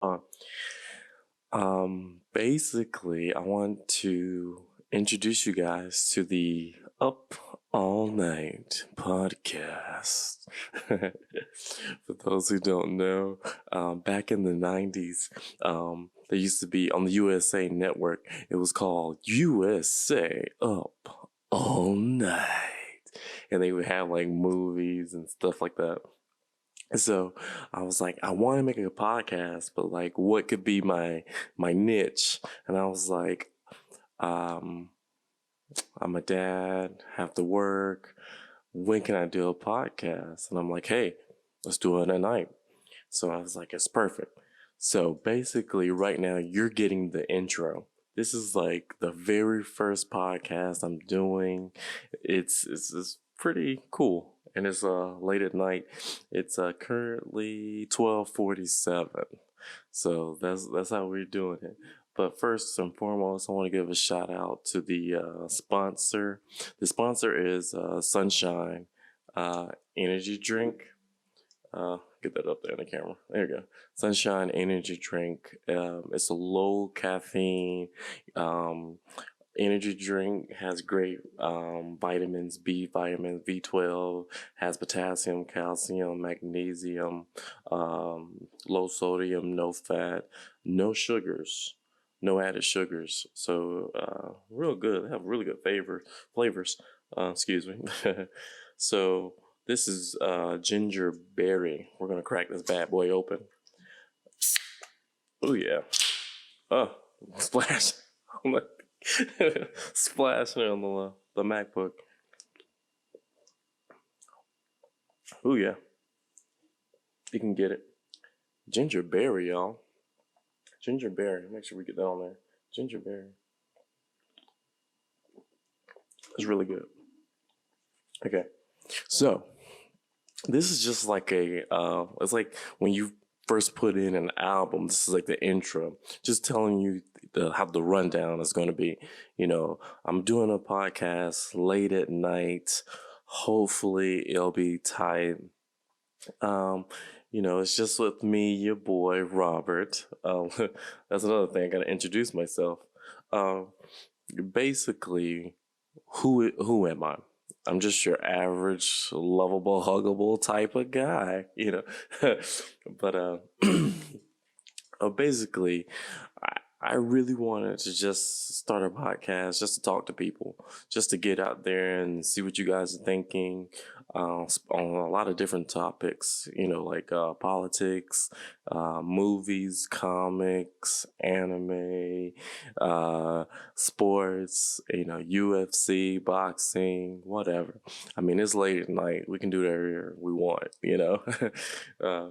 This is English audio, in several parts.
Uh, basically, I want to introduce you guys to the Up All Night podcast. For those who don't know, back in the 90s, they used to be on the USA Network. It was called USA Up All Night. And they would have like movies and stuff like that. So I was like, I want to make a podcast, but like, what could be my niche? And I was like, um, I'm a dad, have to work. When can I do a podcast? And I'm like, hey, let's do it at night. So I was like, it's perfect. So basically, right now, you're getting the intro. This is like the very first podcast I'm doing. It's pretty cool, and it's late at night. It's currently 12:47, so that's how we're doing it. But first and foremost, I want to give a shout out to the sponsor. The sponsor is Sunshine Energy Drink. Get that up there in the camera. There you go. Sunshine energy drink. It's a low caffeine um, energy drink. Has great vitamins, B vitamins, B12. Has potassium, calcium, magnesium. Low sodium, no fat, no sugars. No added sugars, so real good. They have really good flavors. Excuse me. So this is ginger berry. We're gonna crack this bad boy open. Oh yeah. Oh, splash. Splashing on the MacBook. Oh yeah. You can get it. Ginger berry, y'all. Ginger berry. Make sure we get that on there. Ginger berry. It's really good. Okay. So this is just like it's like when you first put in an album, this is like the intro, just telling you how the rundown is going to be. I'm doing a podcast late at night. Hopefully it'll be tight. um it's just with me, your boy Robert. That's another thing, I gotta introduce myself. um Basically, who am I? I'm just your average, lovable, huggable type of guy, but basically, I really wanted to just start a podcast, just to talk to people, just to get out there and see what you guys are thinking, on a lot of different topics, like politics, movies, comics, anime, uh, sports, UFC, boxing, whatever. I mean, it's late at night. We can do whatever we want. uh,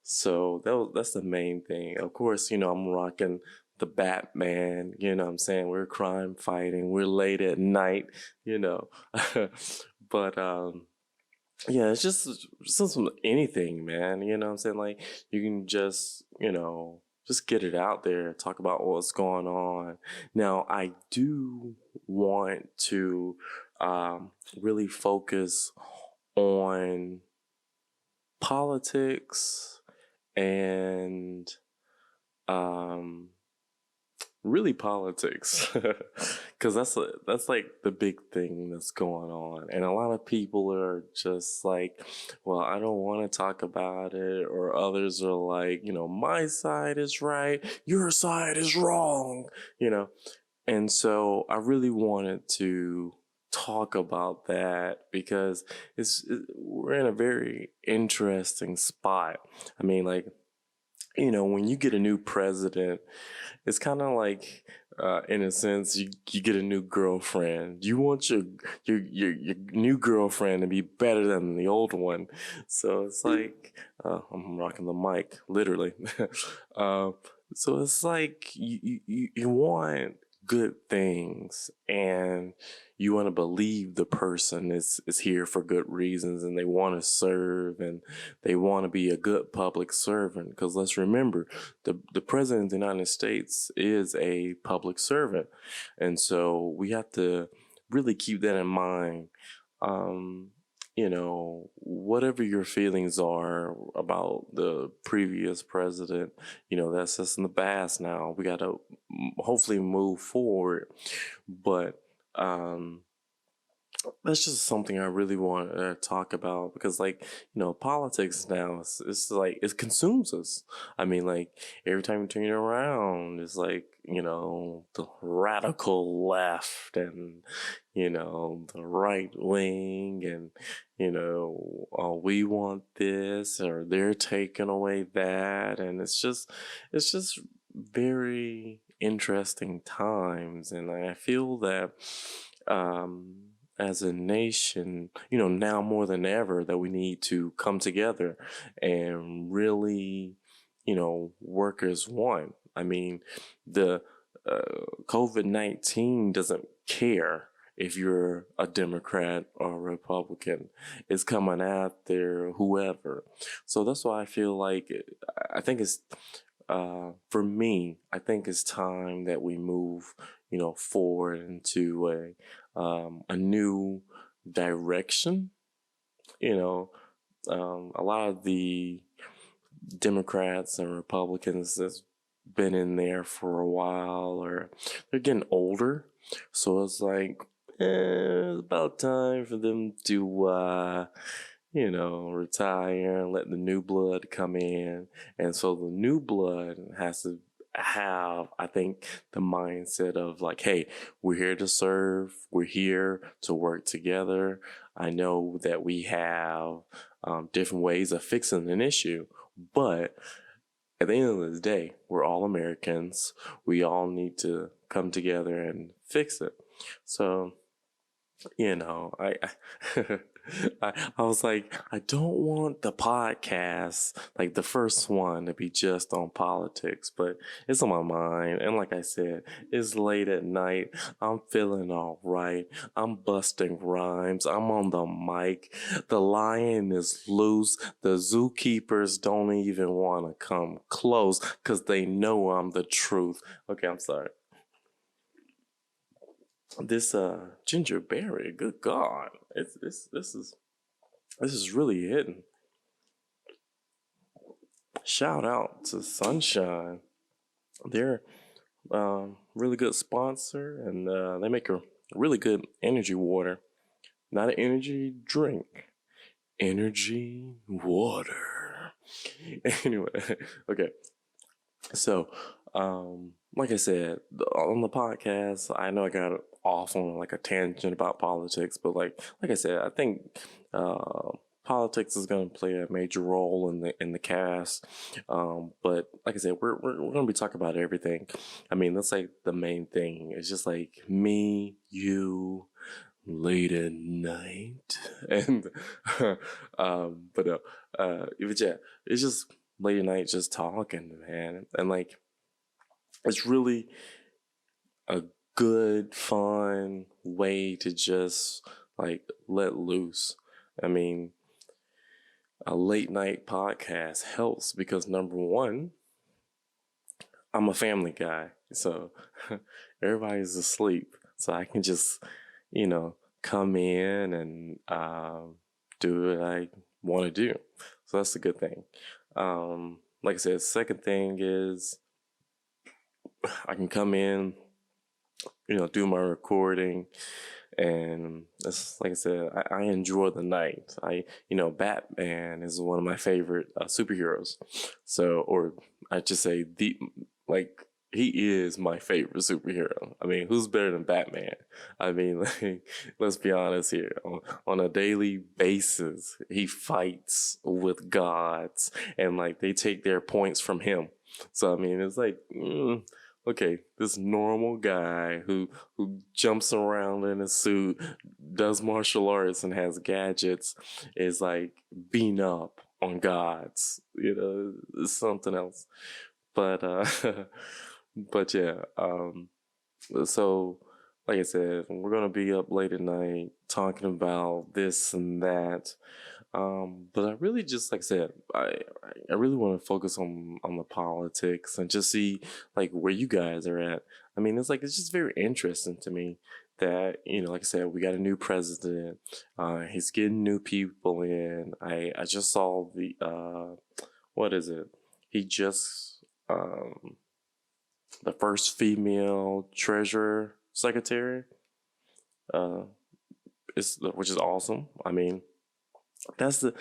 so that's the main thing. Of course, I'm rocking the Batman, what I'm saying? We're crime fighting, we're late at night, you know. But yeah, it's just anything, man. You know what I'm saying? Like, you can just get it out there, talk about what's going on. Now, I do want to really focus on politics and um really politics, because that's like the big thing that's going on, and a lot of people are just like, well, I don't want to talk about it, or others are like, my side is right, your side is wrong, you know and so I really wanted to talk about that because we're in a very interesting spot. I mean, like, when you get a new president, it's kind of like, in a sense, you get a new girlfriend. You want your new girlfriend to be better than the old one. So it's like, I'm rocking the mic, literally. uh, so it's like you want good things, and you want to believe the person is here for good reasons, and they want to serve, and they want to be a good public servant. Because let's remember, the president of the United States is a public servant, and so we have to really keep that in mind. Um, whatever your feelings are about the previous president, that's just in the past now. We got to hopefully move forward. But that's just something I really want to talk about because, like, politics now, it's like it consumes us. I mean, like, every time you turn it around, it's like, the radical left and, the right wing and, we want this or they're taking away that. And it's just very interesting times. And I feel that, as a nation, now more than ever, that we need to come together and really, work as one. I mean, the COVID-19 doesn't care if you're a Democrat or a Republican. It's coming at there, whoever. So that's why I feel like I think it's for me, I think it's time that we move, forward into a new direction. You know, a lot of the Democrats and Republicans that's been in there for a while, or they're getting older, so it's like, it's about time for them to retire and let the new blood come in. And so the new blood has to have, I think, the mindset of like, hey, we're here to serve, we're here to work together. I know that we have different ways of fixing an issue, but at the end of the day, we're all Americans. We all need to come together and fix it. So, I I was like, I don't want the podcast, like the first one, to be just on politics, but it's on my mind. And like I said, it's late at night. I'm feeling all right. I'm busting rhymes. I'm on the mic. The lion is loose. The zookeepers don't even want to come close because they know I'm the truth. Okay, I'm sorry. This ginger berry, good God, this is really hitting. Shout out to Sunshine. They're really good sponsor, and they make a really good energy water. Not an energy drink, energy water. Anyway, okay. So, like I said, on the podcast, I know I got off on like a tangent about politics, but like I said, I think uh, politics is going to play a major role in the cast. But like I said, we're going to be talking about everything. I mean, that's like the main thing. It's just like me, you, late at night, and but yeah, it's just late at night, just talking, man, and like it's really a good, fun way to just like let loose. I mean, a late night podcast helps because number one, I'm a family guy, so everybody's asleep, so I can just, come in and do what I want to do. So that's a good thing. Like I said, second thing is I can come in, do my recording, and that's like I said, I enjoy the night. Batman is one of my favorite superheroes. So, or I just say like he is my favorite superhero. I mean, who's better than Batman? I mean, like, let's be honest here. On a daily basis, he fights with gods, and like they take their points from him. So I mean, it's like, okay, this normal guy who jumps around in a suit, does martial arts, and has gadgets is like beating up on gods. It's something else. But but yeah. So like I said, we're gonna be up late at night talking about this and that. But I really just, like I said, I really want to focus on the politics and just see like where you guys are at. I mean, it's just very interesting to me that, like I said, we got a new president. He's getting new people in. I just saw what is it? He just the first female treasurer secretary. Uh, which is awesome. I mean, that's the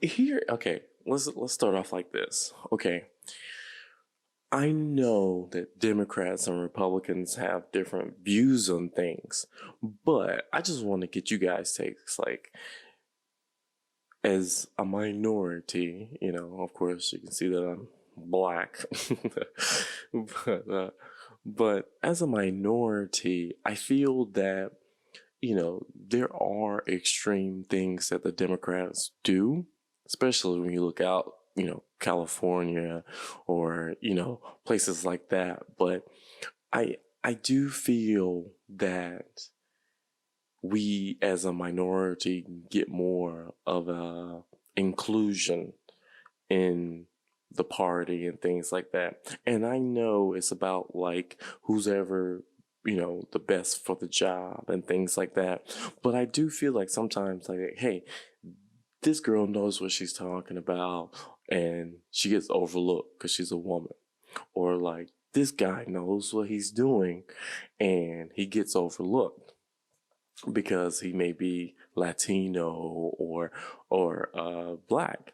here. Okay, let's start off like this. Okay, I know that Democrats and Republicans have different views on things, but I just want to get you guys' takes. Like, as a minority, of course, you can see that I'm black, but as a minority, I feel that there are extreme things that the Democrats do, especially when you look out, California or, places like that. But I do feel that we as a minority get more of a inclusion in the party and things like that. And I know it's about like who's ever, the best for the job and things like that. But I do feel like sometimes like, hey, this girl knows what she's talking about and she gets overlooked because she's a woman. Or like this guy knows what he's doing and he gets overlooked because he may be Latino or black.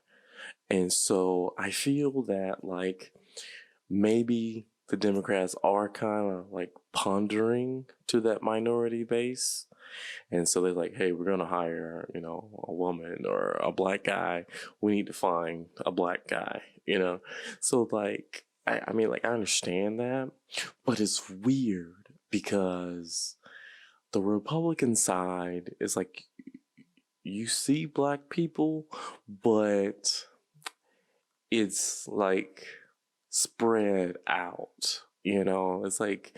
And so I feel that like maybe the Democrats are kind of like pondering to that minority base. And so they're like, hey, we're going to hire, a woman or a black guy. We need to find a black guy, So like, I mean, like, I understand that, but it's weird because the Republican side is like, you see black people, but it's like spread out. It's like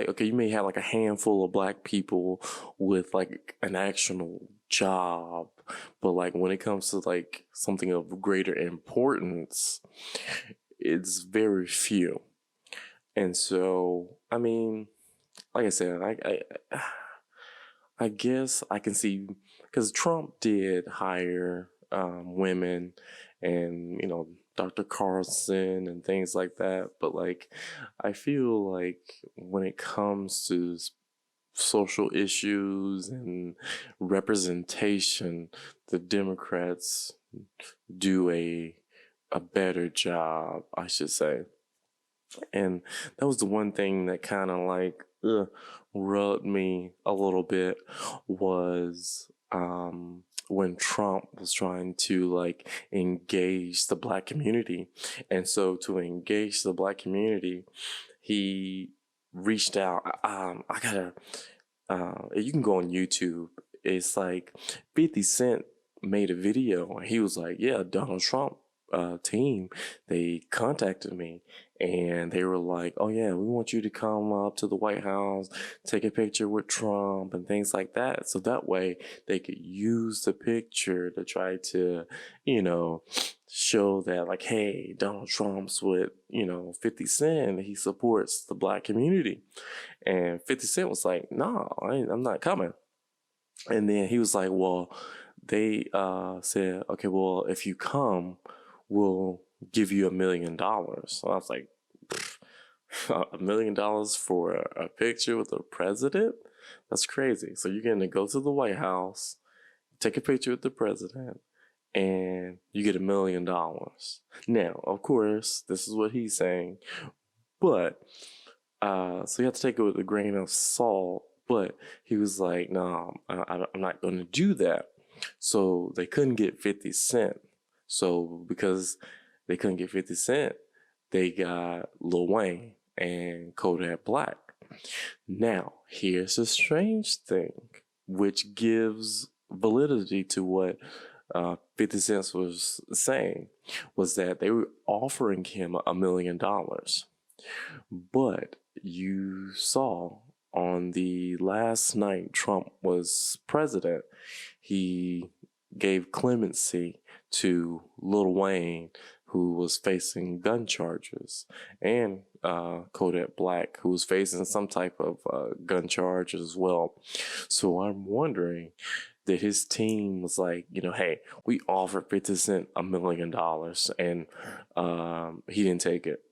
okay, you may have like a handful of black people with like an actual job, but like when it comes to like something of greater importance, it's very few. And so, I mean, like I said, I guess I can see because Trump did hire women and, Dr. Carlson and things like that. But like, I feel like when it comes to social issues and representation, the Democrats do a better job, I should say. And that was the one thing that kind of like rubbed me a little bit was when Trump was trying to like engage the black community. And so to engage the black community, he reached out. I gotta, you can go on YouTube. It's like 50 Cent made a video and he was like, yeah, Donald Trump team, they contacted me and they were like, oh yeah, we want you to come up to the White House, take a picture with Trump and things like that. So that way they could use the picture to try to, show that like, hey, Donald Trump's with, 50 Cent. He supports the black community. And 50 Cent was like, no, I'm not coming. And then he was like, well, they said, okay, well, if you come, we'll give you $1 million. So I was like, $1 million for a picture with the president? That's crazy. So you're going to go to the White House, take a picture with the president, and you get $1 million. Now, of course, this is what he's saying, but so you have to take it with a grain of salt. But he was like, no, I'm not going to do that. So they couldn't get 50 Cent. So because they couldn't get 50 Cent, they got Lil Wayne and Kodak Black. Now, here's the strange thing, which gives validity to what 50 Cent was saying, was that they were offering him $1 million. But you saw on the last night Trump was president, he gave clemency to Lil Wayne who was facing gun charges, and Kodak Black, who was facing some type of gun charges as well. So I'm wondering that his team was like, hey, we offered 50 Cent $1 million, and he didn't take it.